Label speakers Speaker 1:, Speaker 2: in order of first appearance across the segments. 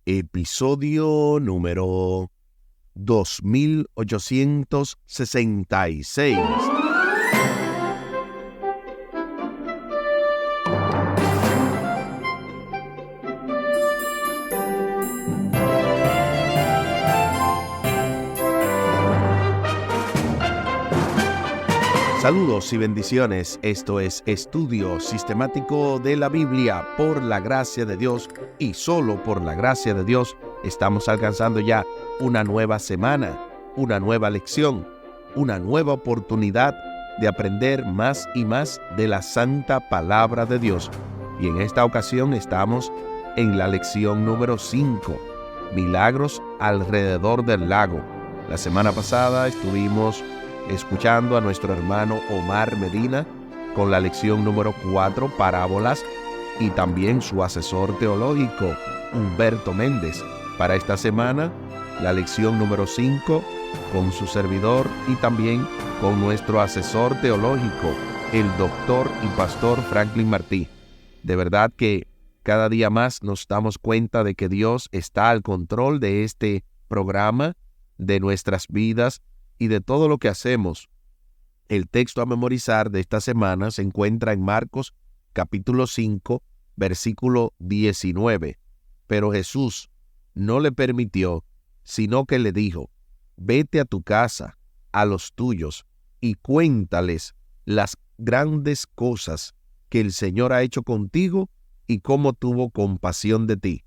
Speaker 1: episodio número 2866. Saludos y bendiciones. Esto es Estudio Sistemático de la Biblia por la gracia de Dios y solo por la gracia de Dios. Estamos alcanzando ya una nueva semana, una nueva lección, una nueva oportunidad de aprender más y más de la santa palabra de Dios. Y en esta ocasión estamos en la lección número 5, Milagros alrededor del lago. La semana pasada estuvimos escuchando a nuestro hermano Omar Medina con la lección número 4, Parábolas, y también su asesor teológico, Humberto Méndez. Para esta semana, la lección número 5 con su servidor y también con nuestro asesor teológico, el doctor y pastor Franklin Martí. De verdad que cada día más nos damos cuenta de que Dios está al control de este programa, de nuestras vidas y de todo lo que hacemos. El texto a memorizar de esta semana se encuentra en Marcos capítulo 5, versículo 19. Pero Jesús no le permitió, sino que le dijo: vete a tu casa, a los tuyos, y cuéntales las grandes cosas que el Señor ha hecho contigo y cómo tuvo compasión de ti.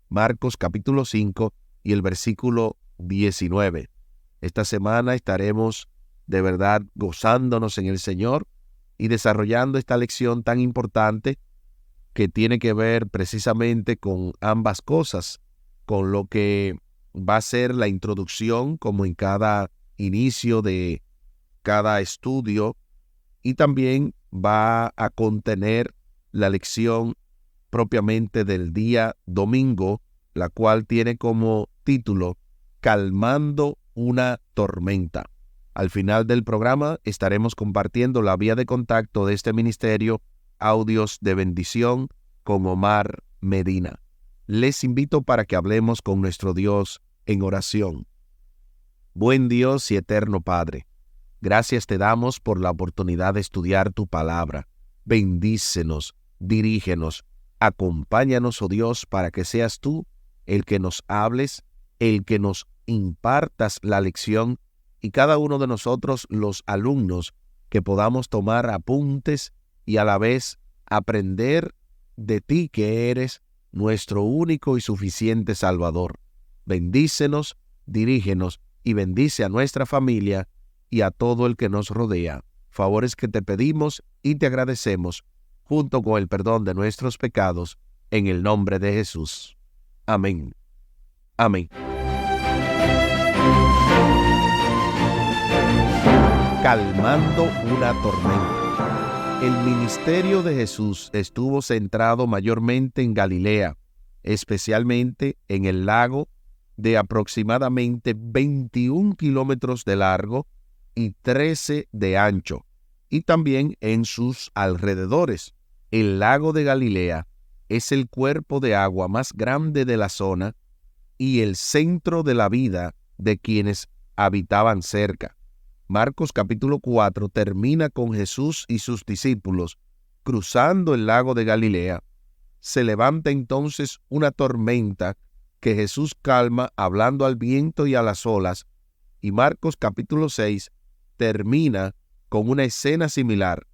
Speaker 1: Marcos capítulo 5 y el versículo 19. Esta semana estaremos de verdad gozándonos en el Señor y desarrollando esta lección tan importante que tiene que ver precisamente con ambas cosas, con lo que va a ser la introducción, como en cada inicio de cada estudio, y también va a contener la lección propiamente del día domingo, la cual tiene como título Calmando una tormenta. Al final del programa estaremos compartiendo la vía de contacto de este ministerio, Audios de Bendición, con Omar Medina. Les invito para que hablemos con nuestro Dios en oración. Buen Dios y eterno Padre, gracias te damos por la oportunidad de estudiar tu palabra. Bendícenos, dirígenos, acompáñanos, oh Dios, para que seas tú el que nos hables, el que nos impartas la lección, y cada uno de nosotros, los alumnos, que podamos tomar apuntes y a la vez aprender de ti, que eres nuestro único y suficiente Salvador. Bendícenos, dirígenos y bendice a nuestra familia y a todo el que nos rodea. Favores que te pedimos y te agradecemos, junto con el perdón de nuestros pecados, en el nombre de Jesús. Amén. Amén. Calmando una tormenta. El ministerio de Jesús estuvo centrado mayormente en Galilea, especialmente en el lago de aproximadamente 21 kilómetros de largo y 13 de ancho, y también en sus alrededores. El lago de Galilea es el cuerpo de agua más grande de la zona y el centro de la vida de quienes habitaban cerca. Marcos capítulo 4 termina con Jesús y sus discípulos cruzando el lago de Galilea. Se levanta entonces una tormenta que Jesús calma hablando al viento y a las olas, y Marcos capítulo 6 termina con una escena similar,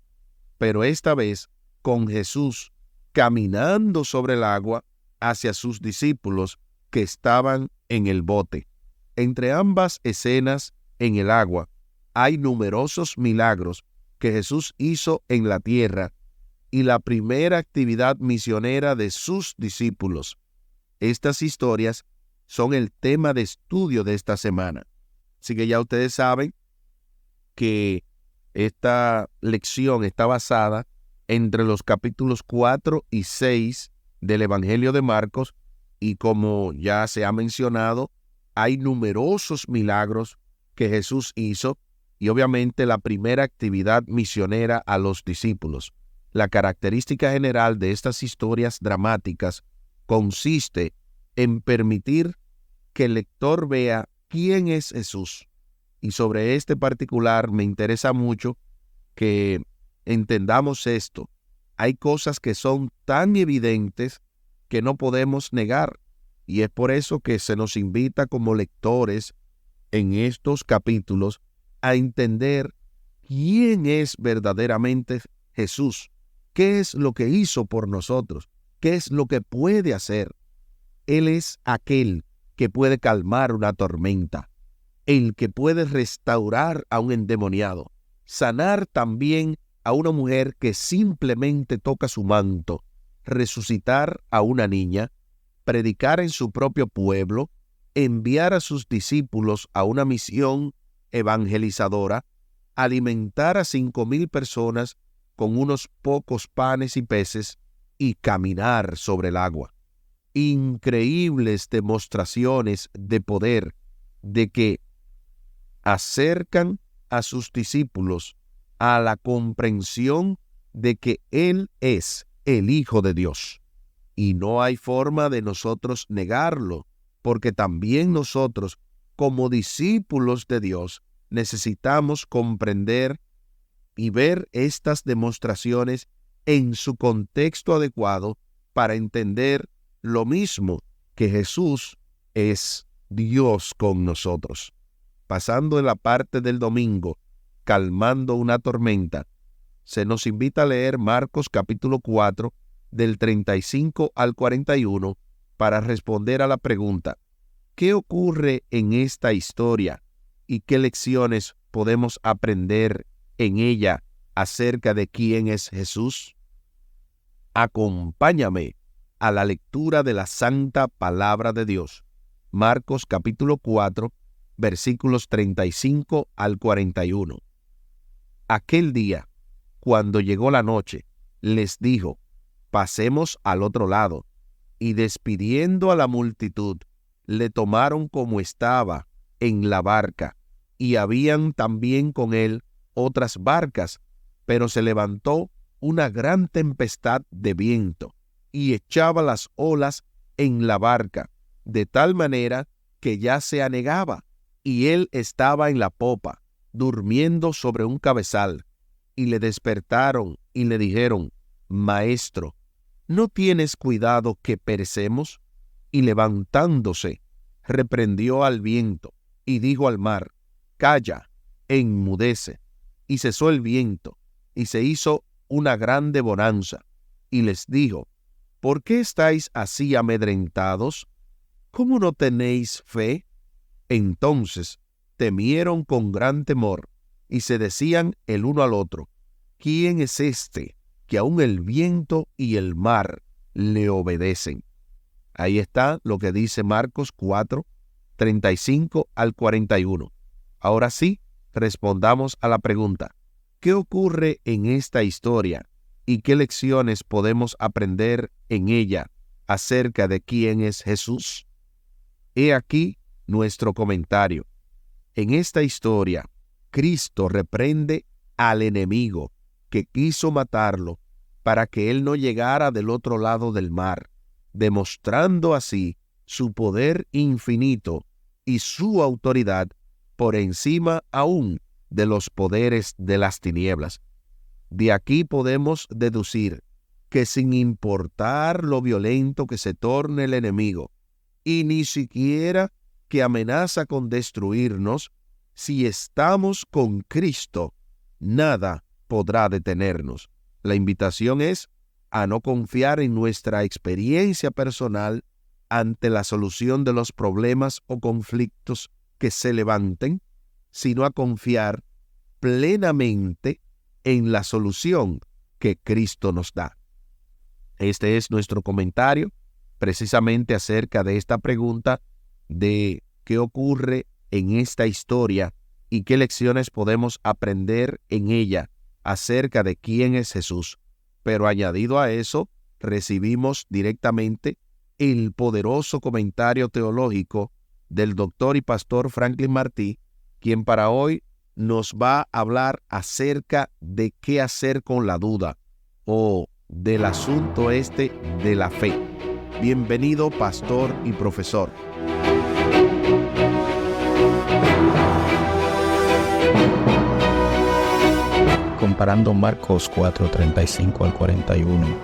Speaker 1: pero esta vez con Jesús caminando sobre el agua hacia sus discípulos que estaban en el bote. Entre ambas escenas en el agua hay numerosos milagros que Jesús hizo en la tierra y la primera actividad misionera de sus discípulos. Estas historias son el tema de estudio de esta semana. Así que ya ustedes saben que esta lección está basada entre los capítulos 4 y 6 del Evangelio de Marcos, y como ya se ha mencionado, hay numerosos milagros que Jesús hizo y obviamente la primera actividad misionera a los discípulos. La característica general de estas historias dramáticas consiste en permitir que el lector vea quién es Jesús. Y sobre este particular me interesa mucho que entendamos esto. Hay cosas que son tan evidentes que no podemos negar. Y es por eso que se nos invita como lectores en estos capítulos a entender quién es verdaderamente Jesús, qué es lo que hizo por nosotros, qué es lo que puede hacer. Él es aquel que puede calmar una tormenta, el que puede restaurar a un endemoniado, sanar también a una mujer que simplemente toca su manto, resucitar a una niña, predicar en su propio pueblo, enviar a sus discípulos a una misión evangelizadora, alimentar a 5,000 personas con unos pocos panes y peces y caminar sobre el agua. Increíbles demostraciones de poder de que acercan a sus discípulos a la comprensión de que Él es el Hijo de Dios. Y no hay forma de nosotros negarlo, porque también nosotros, como discípulos de Dios, necesitamos comprender y ver estas demostraciones en su contexto adecuado para entender lo mismo, que Jesús es Dios con nosotros. Pasando en la parte del domingo, calmando una tormenta, se nos invita a leer Marcos capítulo 4, del 35 al 41, para responder a la pregunta, ¿qué ocurre en esta historia y qué lecciones podemos aprender en ella acerca de quién es Jesús? Acompáñame a la lectura de la Santa Palabra de Dios. Marcos capítulo 4, versículos 35 al 41. Aquel día, cuando llegó la noche, les dijo, pasemos al otro lado. Y despidiendo a la multitud, le tomaron como estaba en la barca, y habían también con él otras barcas, pero se levantó una gran tempestad de viento, y echaba las olas en la barca, de tal manera que ya se anegaba, y él estaba en la popa, durmiendo sobre un cabezal. Y le despertaron y le dijeron, Maestro, ¿no tienes cuidado que perecemos? Y levantándose, reprendió al viento, y dijo al mar, Calla, enmudece. Y cesó el viento, y se hizo una grande bonanza. Y les dijo, ¿por qué estáis así amedrentados? ¿Cómo no tenéis fe? Entonces temieron con gran temor, y se decían el uno al otro, ¿quién es este que aun el viento y el mar le obedecen? Ahí está lo que dice Marcos 4, 35 al 41. Ahora sí, respondamos a la pregunta, ¿qué ocurre en esta historia y qué lecciones podemos aprender en ella acerca de quién es Jesús? He aquí nuestro comentario. En esta historia, Cristo reprende al enemigo que quiso matarlo para que él no llegara del otro lado del mar, demostrando así su poder infinito y su autoridad por encima aún de los poderes de las tinieblas. De aquí podemos deducir que sin importar lo violento que se torne el enemigo, y ni siquiera que amenaza con destruirnos, si estamos con Cristo, nada podrá detenernos. La invitación es a no confiar en nuestra experiencia personal ante la solución de los problemas o conflictos que se levanten, sino a confiar plenamente en la solución que Cristo nos da. Este es nuestro comentario precisamente acerca de esta pregunta de qué ocurre en esta historia y qué lecciones podemos aprender en ella acerca de quién es Jesús. Pero añadido a eso, recibimos directamente el poderoso comentario teológico del doctor y pastor Franklin Martí, quien para hoy nos va a hablar acerca de qué hacer con la duda o del asunto de la fe. Bienvenido, pastor y profesor.
Speaker 2: Comparando Marcos 4:35 al 41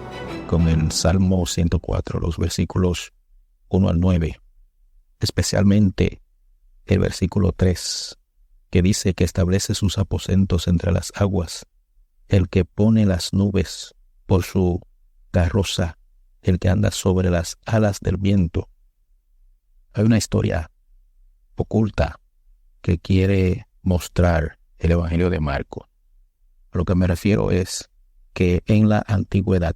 Speaker 2: con el Salmo 104, los versículos 1 al 9, especialmente el versículo 3, que dice que establece sus aposentos entre las aguas, el que pone las nubes por su carroza, el que anda sobre las alas del viento. Hay una historia oculta que quiere mostrar el Evangelio de Marcos. A lo que me refiero es que en la antigüedad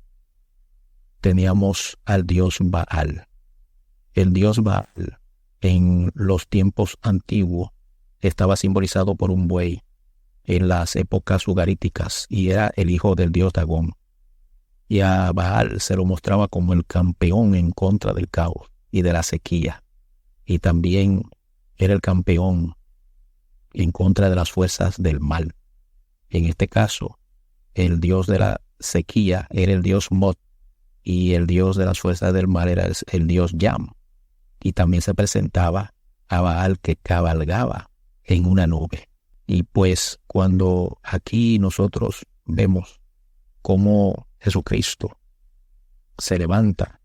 Speaker 2: teníamos al dios Baal. El dios Baal en los tiempos antiguos estaba simbolizado por un buey en las épocas ugaríticas y era el hijo del dios Dagón. Y a Baal se lo mostraba como el campeón en contra del caos y de la sequía. Y también era el campeón en contra de las fuerzas del mal. En este caso, el dios de la sequía era el dios Mot y el dios de las fuerzas del mal era el dios Yam. Y también se presentaba a Baal que cabalgaba en una nube. Y pues cuando aquí nosotros vemos cómo Jesucristo se levanta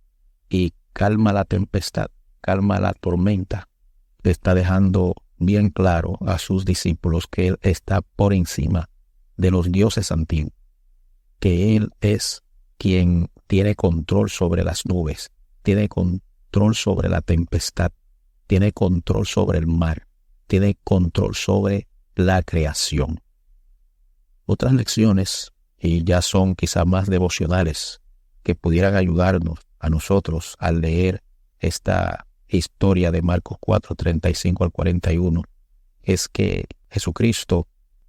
Speaker 2: y calma la tempestad, calma la tormenta, le está dejando bien claro a sus discípulos que Él está por encima de los dioses antiguos, que Él es quien tiene control sobre las nubes, tiene control sobre la tempestad, tiene control sobre el mar, tiene control sobre la creación. Otras lecciones, y ya son quizás más devocionales, que pudieran ayudarnos a nosotros al leer esta historia de Marcos 4:35 al 41, es que Jesucristo,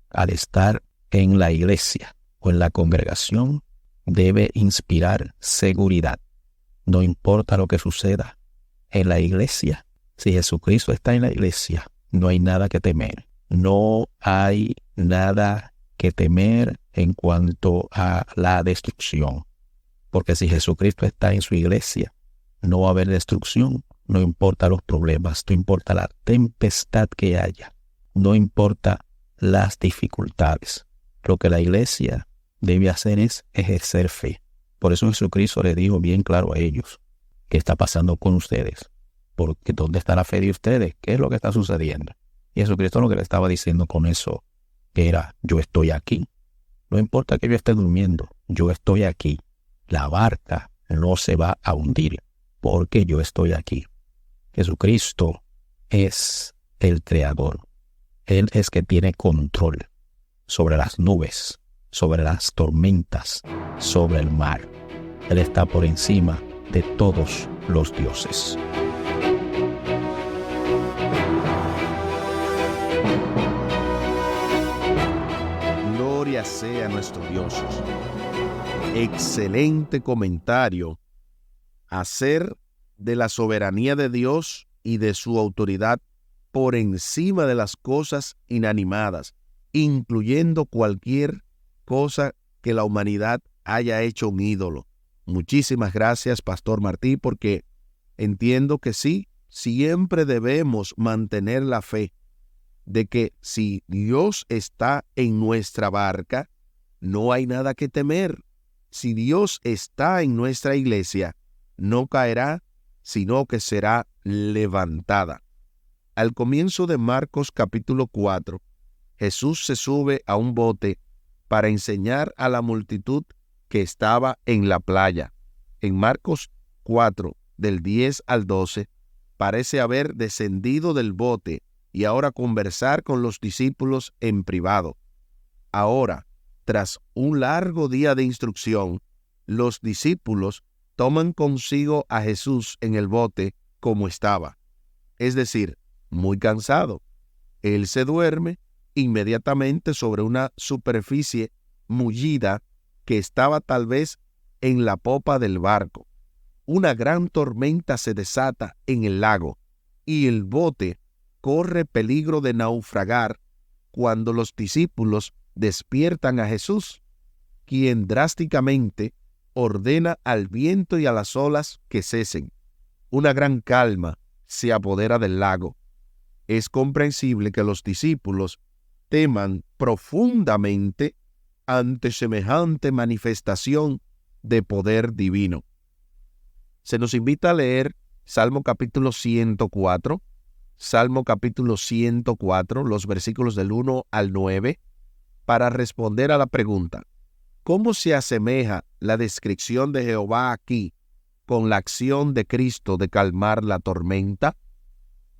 Speaker 2: al estar en la iglesia o en la congregación, debe inspirar seguridad. No importa lo que suceda en la iglesia, si Jesucristo está en la iglesia, no hay nada que temer. No hay nada que temer en cuanto a la destrucción. Porque si Jesucristo está en su iglesia, no va a haber destrucción. No importa los problemas, no importa la tempestad que haya, no importa las dificultades. Lo que la iglesia debe hacer es ejercer fe. Por eso Jesucristo le dijo bien claro a ellos: ¿qué está pasando con ustedes? Porque ¿dónde está la fe de ustedes? ¿Qué es lo que está sucediendo? Y Jesucristo lo que le estaba diciendo con eso era: yo estoy aquí. No importa que yo esté durmiendo, yo estoy aquí. La barca no se va a hundir porque yo estoy aquí. Jesucristo es el Creador. Él es que tiene control sobre las nubes, sobre las tormentas, sobre el mar. Él está por encima de todos los dioses.
Speaker 1: Gloria sea nuestro Dios. Excelente comentario. Hacer de la soberanía de Dios y de su autoridad por encima de las cosas inanimadas, incluyendo cualquier cosa que la humanidad haya hecho un ídolo. Muchísimas gracias, Pastor Martí, porque entiendo que sí, siempre debemos mantener la fe de que si Dios está en nuestra barca, no hay nada que temer. Si Dios está en nuestra iglesia, no caerá, sino que será levantada. Al comienzo de Marcos capítulo 4, Jesús se sube a un bote para enseñar a la multitud que estaba en la playa. En Marcos 4, del 10 al 12, parece haber descendido del bote y ahora conversar con los discípulos en privado. Ahora, tras un largo día de instrucción, los discípulos toman consigo a Jesús en el bote como estaba, es decir, muy cansado. Él se duerme inmediatamente sobre una superficie mullida que estaba tal vez en la popa del barco. Una gran tormenta se desata en el lago y el bote corre peligro de naufragar cuando los discípulos despiertan a Jesús, quien drásticamente ordena al viento y a las olas que cesen. Una gran calma se apodera del lago. Es comprensible que los discípulos teman profundamente ante semejante manifestación de poder divino. Se nos invita a leer Salmo capítulo 104, Salmo capítulo 104, los versículos del 1 al 9, para responder a la pregunta: ¿cómo se asemeja la descripción de Jehová aquí con la acción de Cristo de calmar la tormenta?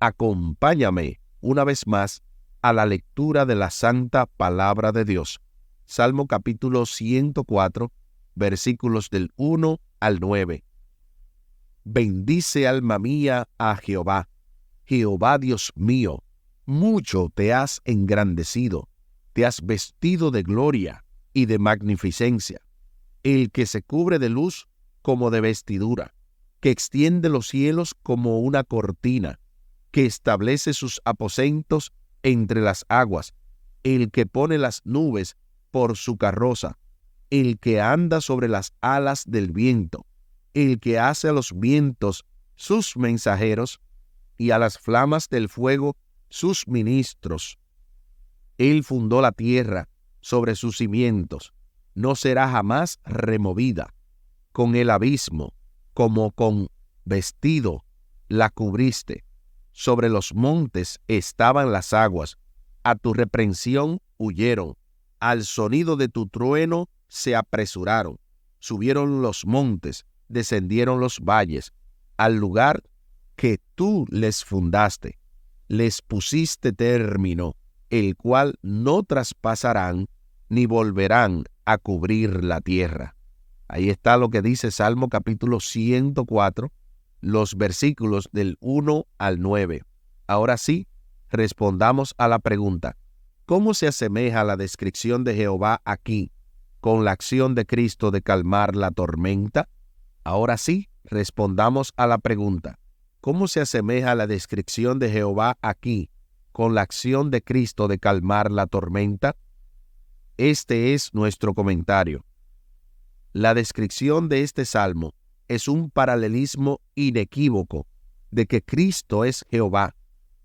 Speaker 1: Acompáñame una vez más a la lectura de la santa palabra de Dios. Salmo capítulo 104, versículos del 1 al 9. Bendice, alma mía, a Jehová. Jehová Dios mío, mucho te has engrandecido, te has vestido de gloria y de magnificencia. El que se cubre de luz como de vestidura, que extiende los cielos como una cortina, que establece sus aposentos entre las aguas, el que pone las nubes por su carroza, el que anda sobre las alas del viento, el que hace a los vientos sus mensajeros y a las flamas del fuego sus ministros. Él fundó la tierra sobre sus cimientos, no será jamás removida. Con el abismo, como con vestido, la cubriste. Sobre los montes estaban las aguas, a tu reprensión huyeron, al sonido de tu trueno se apresuraron. Subieron los montes, descendieron los valles, al lugar que tú les fundaste. Les pusiste término, el cual no traspasarán, ni volverán a cubrir la tierra. Ahí está lo que dice Salmo capítulo 104, los versículos del 1 al 9. Ahora sí, respondamos a la pregunta: ¿cómo se asemeja la descripción de Jehová aquí con la acción de Cristo de calmar la tormenta? Ahora sí, respondamos a la pregunta: ¿cómo se asemeja la descripción de Jehová aquí con la acción de Cristo de calmar la tormenta? Este es nuestro comentario. La descripción de este salmo es un paralelismo inequívoco de que Cristo es Jehová,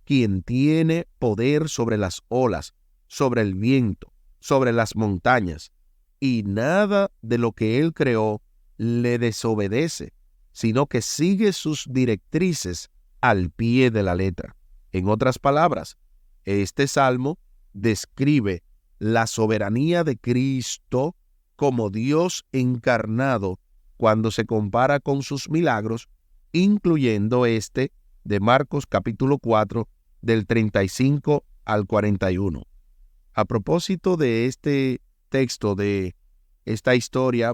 Speaker 1: quien tiene poder sobre las olas, sobre el viento, sobre las montañas, y nada de lo que Él creó le desobedece, sino que sigue sus directrices al pie de la letra. En otras palabras, este salmo describe la soberanía de Cristo como Dios encarnado cuando se compara con sus milagros, incluyendo este de Marcos capítulo 4, del 35 al 41. A propósito de este texto, de esta historia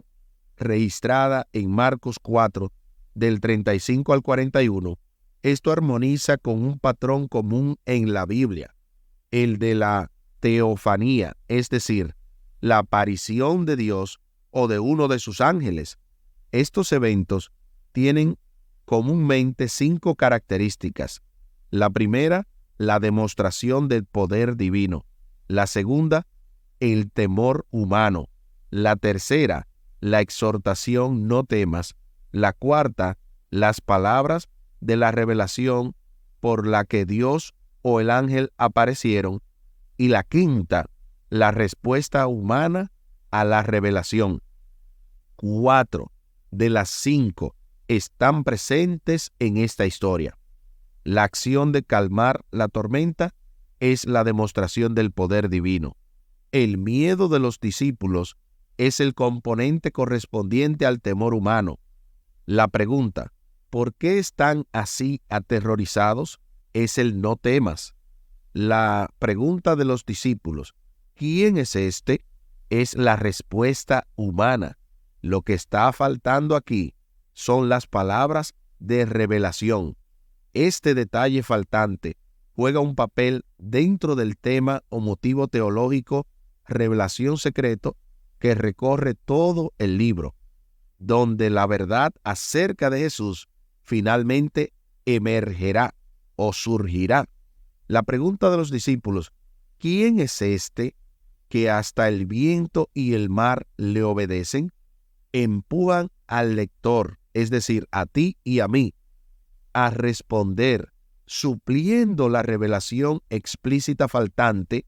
Speaker 1: registrada en Marcos 4, del 35 al 41, esto armoniza con un patrón común en la Biblia, el de la teofanía, es decir, la aparición de Dios o de uno de sus ángeles. Estos eventos tienen comúnmente 5 características. La primera, la demostración del poder divino. La segunda, el temor humano. La tercera, la exhortación no temas. La cuarta, las palabras de la revelación por la que Dios o el ángel aparecieron. Y la quinta, la respuesta humana a la revelación. 4 de las 5 están presentes en esta historia. La acción de calmar la tormenta es la demostración del poder divino. El miedo de los discípulos es el componente correspondiente al temor humano. La pregunta, ¿por qué están así aterrorizados?, es el no temas. La pregunta de los discípulos, ¿quién es este?, es la respuesta humana. Lo que está faltando aquí son las palabras de revelación. Este detalle faltante juega un papel dentro del tema o motivo teológico revelación secreto que recorre todo el libro, donde la verdad acerca de Jesús finalmente emergerá o surgirá. La pregunta de los discípulos, ¿quién es este que hasta el viento y el mar le obedecen?, empujan al lector, es decir, a ti y a mí, a responder, supliendo la revelación explícita faltante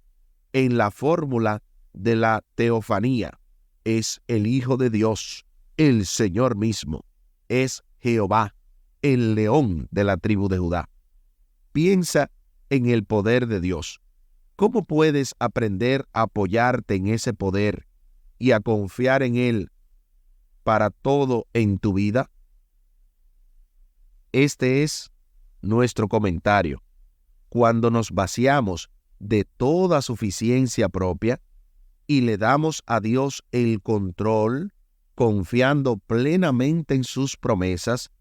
Speaker 1: en la fórmula de la teofanía. Es el Hijo de Dios, el Señor mismo. Es Jehová, el león de la tribu de Judá. Piensa en el poder de Dios. ¿Cómo puedes aprender a apoyarte en ese poder y a confiar en Él para todo en tu vida? Este es nuestro comentario. Cuando nos vaciamos de toda suficiencia propia y le damos a Dios el control, confiando plenamente en sus promesas,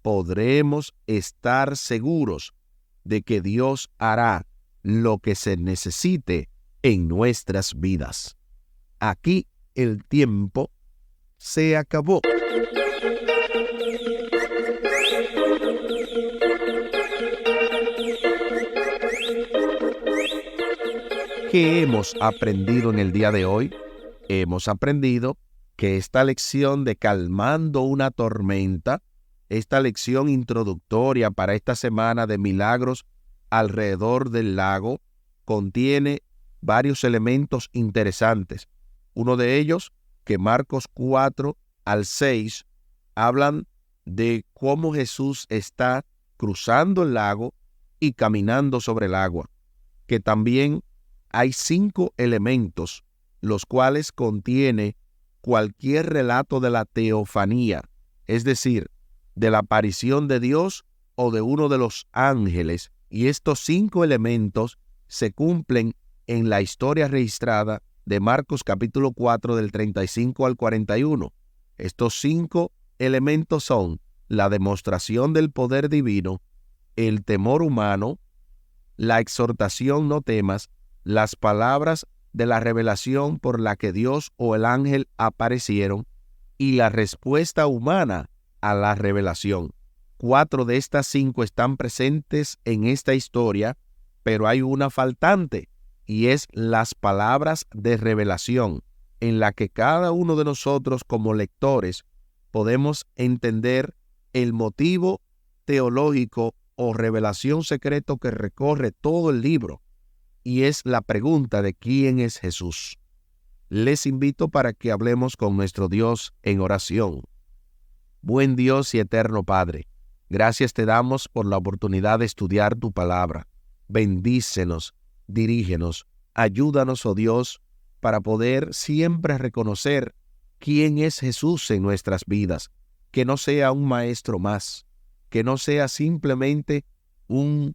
Speaker 1: podremos estar seguros de que Dios hará lo que se necesite en nuestras vidas. Aquí el tiempo se acabó. ¿Qué hemos aprendido en el día de hoy? Hemos aprendido que esta lección de calmando una tormenta, esta lección introductoria para esta semana de milagros alrededor del lago, contiene varios elementos interesantes. Uno de ellos, que Marcos 4 al 6, hablan de cómo Jesús está cruzando el lago y caminando sobre el agua, que también hay 5 elementos, los cuales contiene cualquier relato de la teofanía, es decir, de la aparición de Dios o de uno de los ángeles, y estos 5 elementos se cumplen en la historia registrada de Marcos capítulo 4 del 35 al 41. Estos 5 elementos son la demostración del poder divino, el temor humano, la exhortación no temas, las palabras de la revelación por la que Dios o el ángel aparecieron y la respuesta humana a la revelación. 4 de estas 5 están presentes en esta historia, pero hay una faltante, y es las palabras de revelación, en la que cada uno de nosotros como lectores podemos entender el motivo teológico o revelación secreto que recorre todo el libro, y es la pregunta de quién es Jesús. Les invito para que hablemos con nuestro Dios en oración. Buen Dios y eterno Padre, gracias te damos por la oportunidad de estudiar tu palabra. Bendícenos, dirígenos, ayúdanos, oh Dios, para poder siempre reconocer quién es Jesús en nuestras vidas, que no sea un maestro más, que no sea simplemente un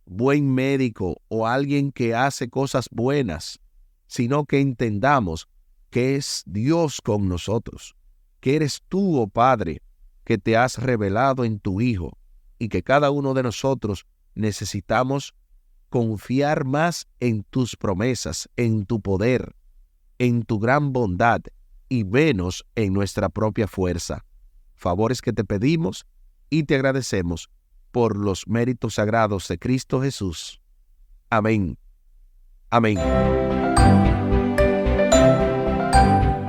Speaker 1: buen médico o alguien que hace cosas buenas, sino que entendamos que es Dios con nosotros, que eres tú, oh Padre, que te has revelado en tu Hijo, y que cada uno de nosotros necesitamos confiar más en tus promesas, en tu poder, en tu gran bondad, y menos en nuestra propia fuerza. Favores que te pedimos y te agradecemos por los méritos sagrados de Cristo Jesús. Amén. Amén.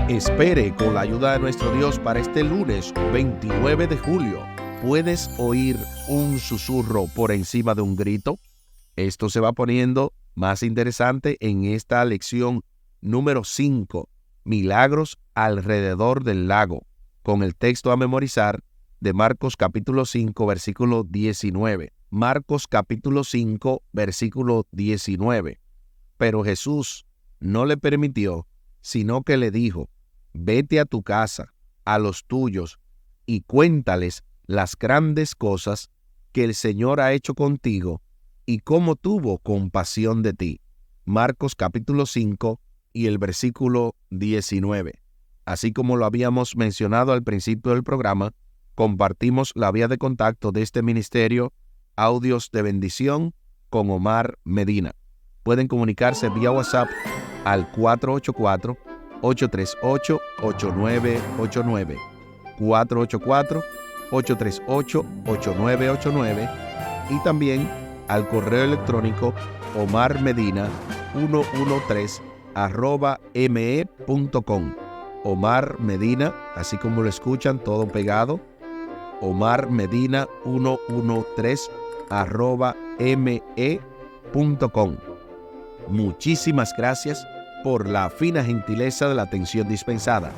Speaker 1: Espere con la ayuda de nuestro Dios para este lunes 29 de julio. ¿Puedes oír un susurro por encima de un grito? Esto se va poniendo más interesante en esta lección número 5, Milagros alrededor del lago, con el texto a memorizar de Marcos capítulo 5, versículo 19. Marcos capítulo 5, versículo 19. Pero Jesús no le permitió, sino que le dijo: vete a tu casa, a los tuyos, y cuéntales las grandes cosas que el Señor ha hecho contigo y cómo tuvo compasión de ti. Marcos capítulo 5 y el versículo 19. Así como lo habíamos mencionado al principio del programa, compartimos la vía de contacto de este ministerio, Audios de Bendición, con Omar Medina. Pueden comunicarse vía WhatsApp al 484-838-8989, 484-838-8989, y también al correo electrónico omarmedina113@me.com. Omar Medina, así como lo escuchan, todo pegado, omarmedina113@me.com. Muchísimas gracias por la fina gentileza de la atención dispensada.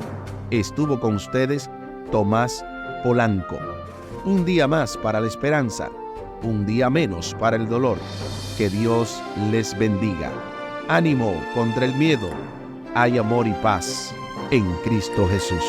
Speaker 1: Estuvo con ustedes Tomás Polanco. Un día más para la esperanza, un día menos para el dolor. Que Dios les bendiga. Ánimo contra el miedo. Hay amor y paz en Cristo Jesús.